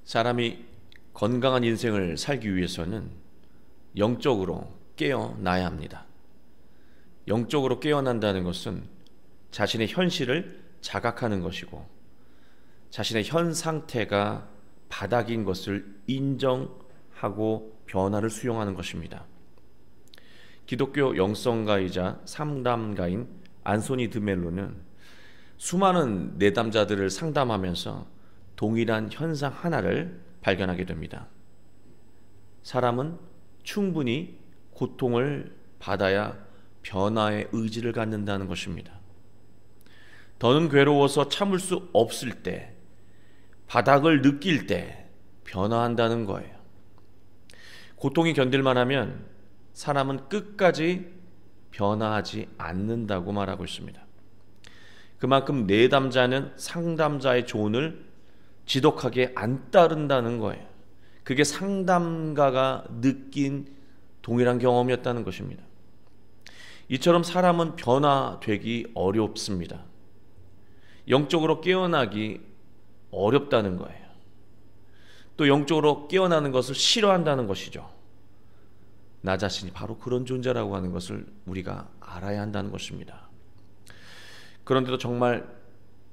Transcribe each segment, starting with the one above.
사람이 건강한 인생을 살기 위해서는 영적으로 깨어나야 합니다. 영적으로 깨어난다는 것은 자신의 현실을 자각하는 것이고, 자신의 현 상태가 바닥인 것을 인정하고 변화를 수용하는 것입니다. 기독교 영성가이자 상담가인 안소니 드멜로는 수많은 내담자들을 상담하면서 동일한 현상 하나를 발견하게 됩니다. 사람은 충분히 고통을 받아야 변화의 의지를 갖는다는 것입니다. 더는 괴로워서 참을 수 없을 때, 바닥을 느낄 때 변화한다는 거예요. 고통이 견딜만 하면 사람은 끝까지 변화하지 않는다고 말하고 있습니다. 그만큼 내담자는 상담자의 조언을 지독하게 안 따른다는 거예요. 그게 상담가가 느낀 동일한 경험이었다는 것입니다. 이처럼 사람은 변화되기 어렵습니다. 영적으로 깨어나기 어렵다는 거예요. 또 영적으로 깨어나는 것을 싫어한다는 것이죠. 나 자신이 바로 그런 존재라고 하는 것을 우리가 알아야 한다는 것입니다. 그런데도 정말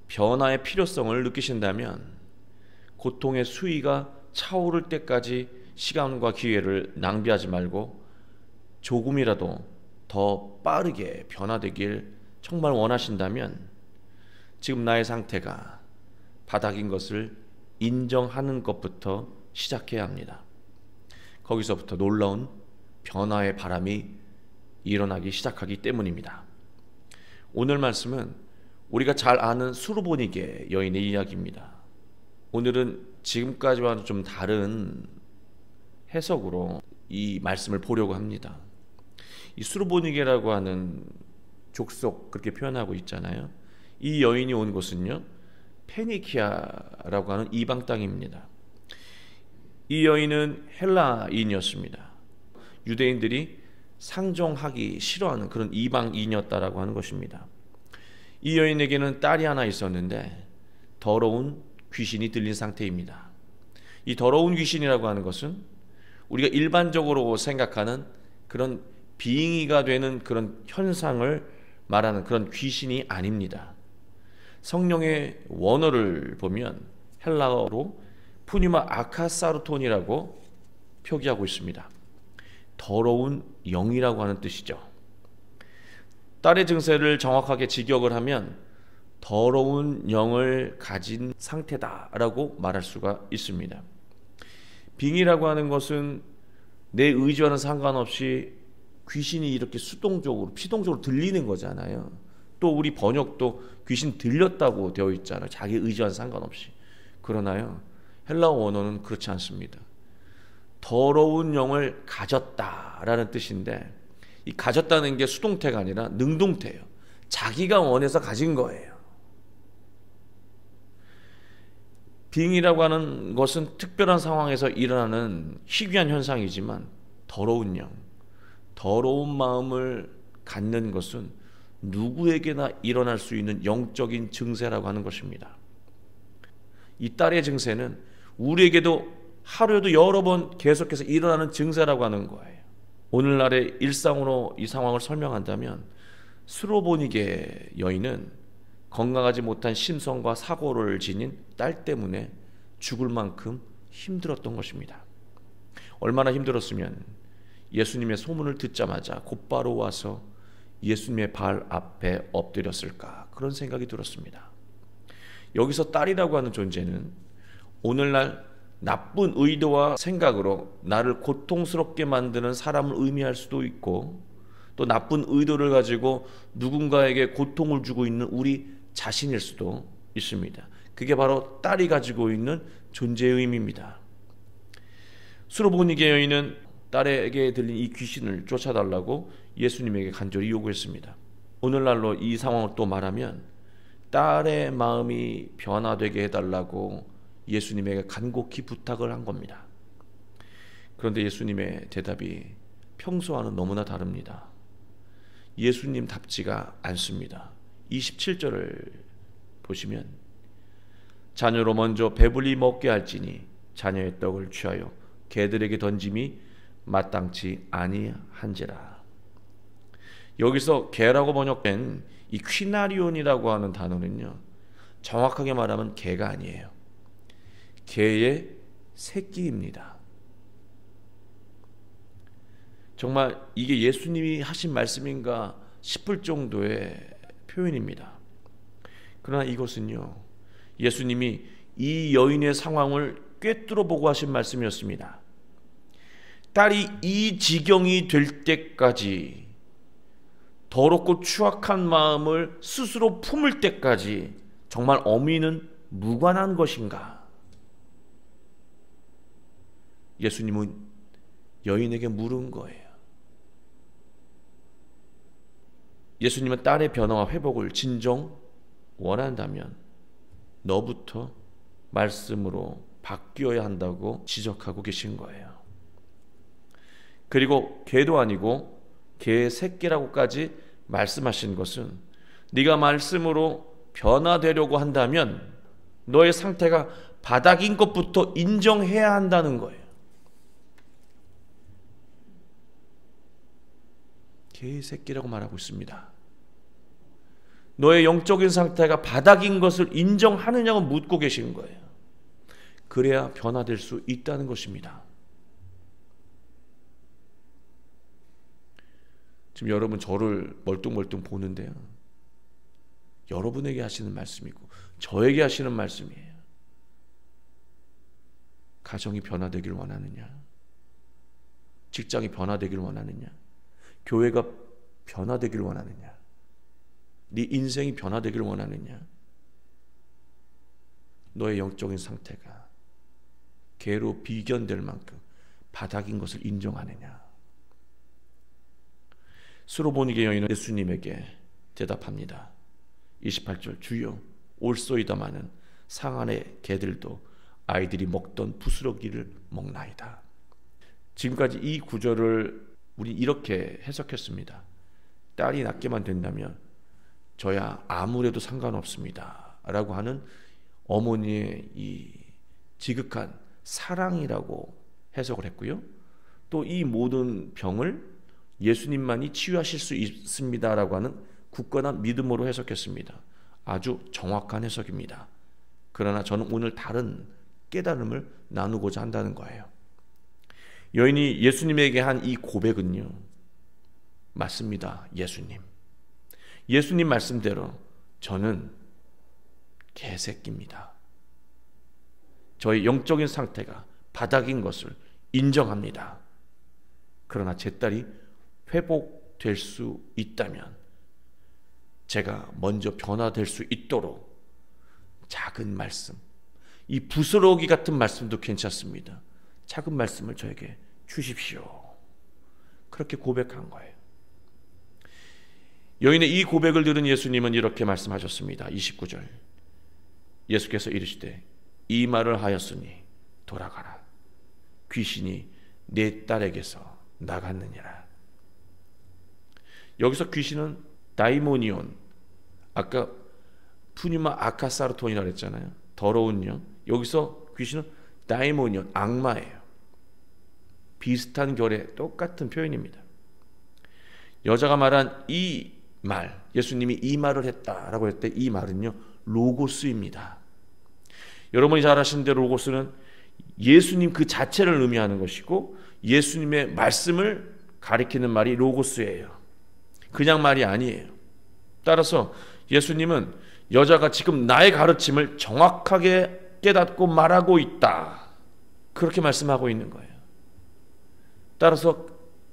변화의 필요성을 느끼신다면 고통의 수위가 차오를 때까지 시간과 기회를 낭비하지 말고 조금이라도 더 빠르게 변화되길 정말 원하신다면 지금 나의 상태가 바닥인 것을 인정하는 것부터 시작해야 합니다. 거기서부터 놀라운 변화의 바람이 일어나기 시작하기 때문입니다. 오늘 말씀은 우리가 잘 아는 수르보니게 여인의 이야기입니다. 오늘은 지금까지와는 좀 다른 해석으로 이 말씀을 보려고 합니다. 이 수르보니게라고 하는 족속 그렇게 표현하고 있잖아요. 이 여인이 온 곳은요, 페니키아라고 하는 이방 땅입니다. 이 여인은 헬라인이었습니다. 유대인들이 상종하기 싫어하는 그런 이방인이었다라고 하는 것입니다. 이 여인에게는 딸이 하나 있었는데 더러운 귀신이 들린 상태입니다. 이 더러운 귀신이라고 하는 것은 우리가 일반적으로 생각하는 그런 빙의가 되는 그런 현상을 말하는 그런 귀신이 아닙니다. 성령의 원어를 보면 헬라어로 푸니마 아카사르톤이라고 표기하고 있습니다. 더러운 영이라고 하는 뜻이죠. 딸의 증세를 정확하게 직역을 하면 더러운 영을 가진 상태다라고 말할 수가 있습니다. 빙의라고 하는 것은 내 의지와는 상관없이 귀신이 이렇게 수동적으로, 피동적으로 들리는 거잖아요. 또 우리 번역도 귀신 들렸다고 되어 있잖아요. 자기 의지와는 상관없이. 그러나요, 헬라어 원어는 그렇지 않습니다. 더러운 영을 가졌다라는 뜻인데, 이 가졌다는 게 수동태가 아니라 능동태예요. 자기가 원해서 가진 거예요. 빙의라고 하는 것은 특별한 상황에서 일어나는 희귀한 현상이지만 더러운 영, 더러운 마음을 갖는 것은 누구에게나 일어날 수 있는 영적인 증세라고 하는 것입니다. 이 딸의 증세는 우리에게도 하루에도 여러 번 계속해서 일어나는 증세라고 하는 거예요. 오늘날의 일상으로 이 상황을 설명한다면 수르보니게 여인은 건강하지 못한 심성과 사고를 지닌 딸 때문에 죽을 만큼 힘들었던 것입니다. 얼마나 힘들었으면 예수님의 소문을 듣자마자 곧바로 와서 예수님의 발 앞에 엎드렸을까, 그런 생각이 들었습니다. 여기서 딸이라고 하는 존재는 오늘날 나쁜 의도와 생각으로 나를 고통스럽게 만드는 사람을 의미할 수도 있고, 또 나쁜 의도를 가지고 누군가에게 고통을 주고 있는 우리 자신일 수도 있습니다. 그게 바로 딸이 가지고 있는 존재의 의미입니다. 수르보니게 여인은 딸에게 들린 이 귀신을 쫓아달라고 예수님에게 간절히 요구했습니다. 오늘날로 이 상황을 또 말하면 딸의 마음이 변화되게 해달라고 예수님에게 간곡히 부탁을 한 겁니다. 그런데 예수님의 대답이 평소와는 너무나 다릅니다. 예수님답지가 않습니다. 27절을 보시면 자녀로 먼저 배불리 먹게 할지니 자녀의 떡을 취하여 개들에게 던짐이 마땅치 아니한지라. 여기서 개라고 번역된 이 퀴나리온이라고 하는 단어는요, 정확하게 말하면 개가 아니에요. 개의 새끼입니다. 정말 이게 예수님이 하신 말씀인가 싶을 정도의 표현입니다. 그러나 이것은요, 예수님이 이 여인의 상황을 꿰뚫어 보고 하신 말씀이었습니다. 딸이 이 지경이 될 때까지, 더럽고 추악한 마음을 스스로 품을 때까지 정말 어미는 무관한 것인가? 예수님은 여인에게 물은 거예요. 예수님은 딸의 변화와 회복을 진정 원한다면 너부터 말씀으로 바뀌어야 한다고 지적하고 계신 거예요. 그리고 개도 아니고 개의 새끼라고까지 말씀하신 것은 네가 말씀으로 변화되려고 한다면 너의 상태가 바닥인 것부터 인정해야 한다는 거예요. 개의 새끼라고 말하고 있습니다. 너의 영적인 상태가 바닥인 것을 인정하느냐고 묻고 계신 거예요. 그래야 변화될 수 있다는 것입니다. 지금 여러분 저를 멀뚱멀뚱 보는데요, 여러분에게 하시는 말씀이고 저에게 하시는 말씀이에요. 가정이 변화되길 원하느냐? 직장이 변화되길 원하느냐? 교회가 변화되길 원하느냐? 네 인생이 변화되길 원하느냐? 너의 영적인 상태가 개로 비견될 만큼 바닥인 것을 인정하느냐? 수로보니게 여인은 예수님에게 대답합니다. 28절, 주여 올소이다마는 상 안의 개들도 아이들이 먹던 부스러기를 먹나이다. 지금까지 이 구절을 우리 이렇게 해석했습니다. 딸이 낫게만 된다면 저야 아무래도 상관없습니다 라고 하는 어머니의 이 지극한 사랑이라고 해석을 했고요, 또 이 모든 병을 예수님만이 치유하실 수 있습니다 라고 하는 굳건한 믿음으로 해석했습니다. 아주 정확한 해석입니다. 그러나 저는 오늘 다른 깨달음을 나누고자 한다는 거예요. 여인이 예수님에게 한 이 고백은요, 맞습니다. 예수님 말씀대로 저는 개새끼입니다. 저의 영적인 상태가 바닥인 것을 인정합니다. 그러나 제 딸이 회복될 수 있다면 제가 먼저 변화될 수 있도록 작은 말씀, 이 부스러기 같은 말씀도 괜찮습니다. 작은 말씀을 저에게 주십시오. 그렇게 고백한 거예요. 여인의 이 고백을 들은 예수님은 이렇게 말씀하셨습니다. 29절, 예수께서 이르시되 이 말을 하였으니 돌아가라, 귀신이 내 딸에게서 나갔느니라. 여기서 귀신은 다이모니온, 아까 푸뉴마 아카사르톤이라고 했잖아요. 더러운 영. 여기서 귀신은 다이모니온, 악마예요. 비슷한 결의 똑같은 표현입니다. 여자가 말한 이 말, 예수님이 이 말을 했다라고 할 때 이 말은요, 로고스입니다. 여러분이 잘 아시는 대로 로고스는 예수님 그 자체를 의미하는 것이고 예수님의 말씀을 가리키는 말이 로고스예요. 그냥 말이 아니에요. 따라서 예수님은 여자가 지금 나의 가르침을 정확하게 깨닫고 말하고 있다, 그렇게 말씀하고 있는 거예요. 따라서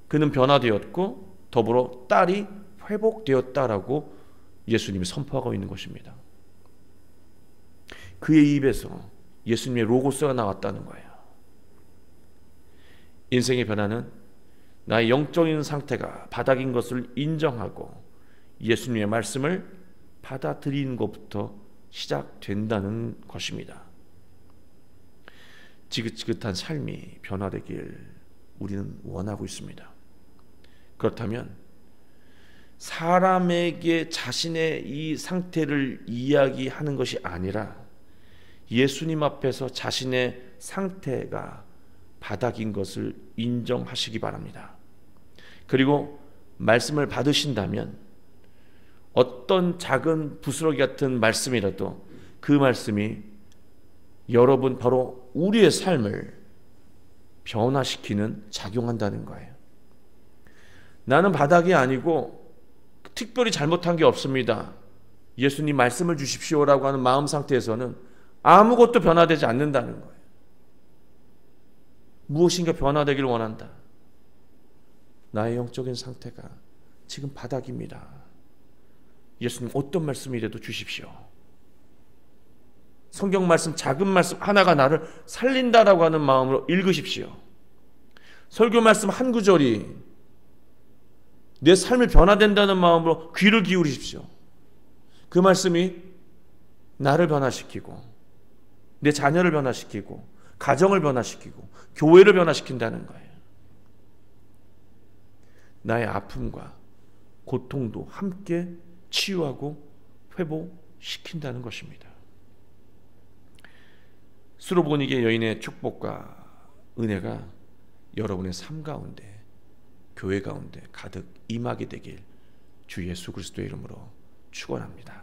그는 변화되었고 더불어 딸이 회복되었다라고 예수님이 선포하고 있는 것입니다. 그의 입에서 예수님의 로고스가 나왔다는 거예요. 인생의 변화는 나의 영적인 상태가 바닥인 것을 인정하고 예수님의 말씀을 받아들이는 것부터 시작된다는 것입니다. 지긋지긋한 삶이 변화되길 우리는 원하고 있습니다. 그렇다면 사람에게 자신의 이 상태를 이야기하는 것이 아니라 예수님 앞에서 자신의 상태가 바닥인 것을 인정하시기 바랍니다. 그리고 말씀을 받으신다면 어떤 작은 부스러기 같은 말씀이라도 그 말씀이 여러분 바로 우리의 삶을 변화시키는 작용한다는 거예요. 나는 바닥이 아니고 특별히 잘못한 게 없습니다. 예수님 말씀을 주십시오라고 하는 마음 상태에서는 아무것도 변화되지 않는다는 거예요. 무엇인가 변화되길 원한다. 나의 영적인 상태가 지금 바닥입니다. 예수님 어떤 말씀이라도 주십시오. 성경 말씀, 작은 말씀 하나가 나를 살린다라고 하는 마음으로 읽으십시오. 설교 말씀 한 구절이 내 삶이 변화된다는 마음으로 귀를 기울이십시오. 그 말씀이 나를 변화시키고 내 자녀를 변화시키고 가정을 변화시키고 교회를 변화시킨다는 거예요. 나의 아픔과 고통도 함께 치유하고 회복시킨다는 것입니다. 수로보니게 여인의 축복과 은혜가 여러분의 삶 가운데, 교회 가운데 가득 임하게 되길 주 예수 그리스도의 이름으로 축원합니다.